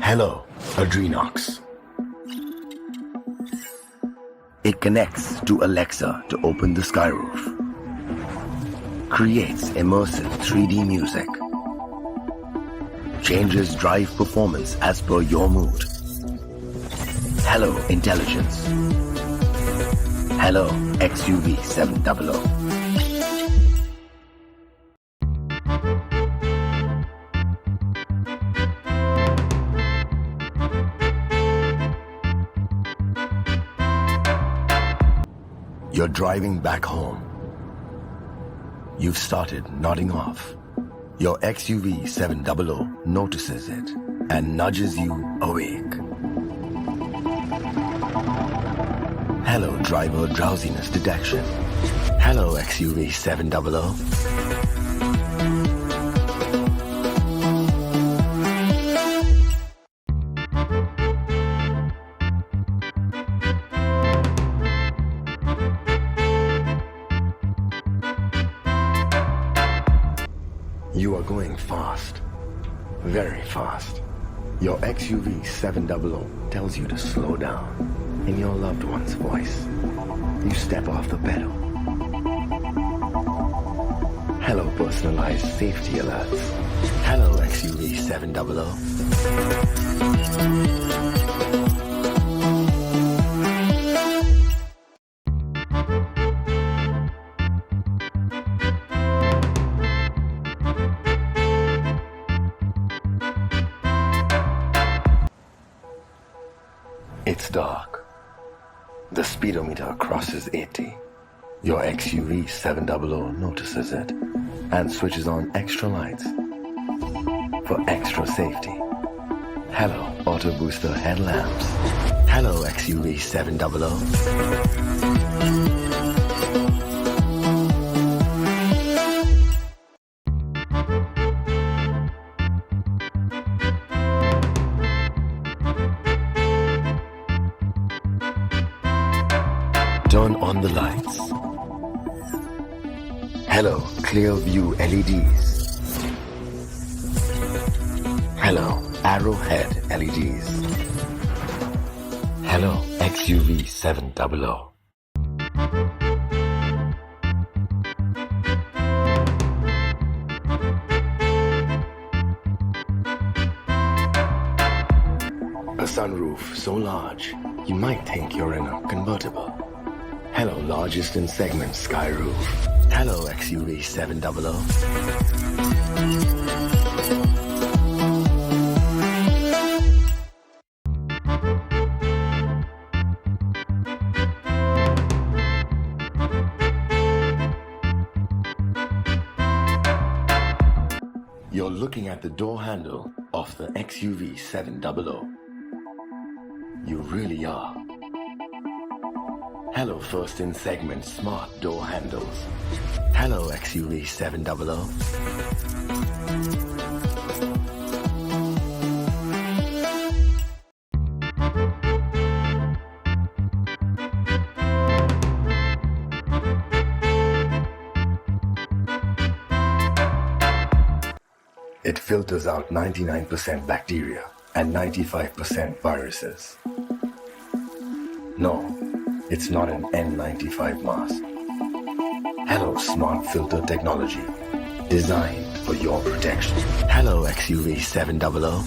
Hello, Adrenox. It connects to Alexa to open the skyroof. Creates immersive 3D music. Changes drive performance as per your mood. Hello, Intelligence. Hello, XUV 700. You're driving back home. You've started nodding off. Your XUV 700 notices it and nudges you awake. Hello, driver drowsiness detection. Hello, XUV 700. You are going fast, very fast. Your XUV 700 tells you to slow down in your loved one's voice. You step off the pedal. Hello, personalized safety alerts. Hello, XUV 700. It's dark. The speedometer crosses 80. Your XUV 700 notices it and switches on extra lights for extra safety. Hello, auto booster headlamps. Hello, XUV 700. Turn on the lights. Hello, clear view LEDs. Hello, arrowhead LEDs. Hello, XUV 700. A sunroof so large, you might think you're in a convertible. Hello, largest in segment skyroof. Hello, XUV 700. You're looking at the door handle of the XUV 700. You really are. Hello, first in segment smart door handles. Hello, XUV 700. It filters out 99% bacteria and 95% viruses. No, it's not an N95 mask. Hello, smart filter technology, designed for your protection. Hello, XUV 700.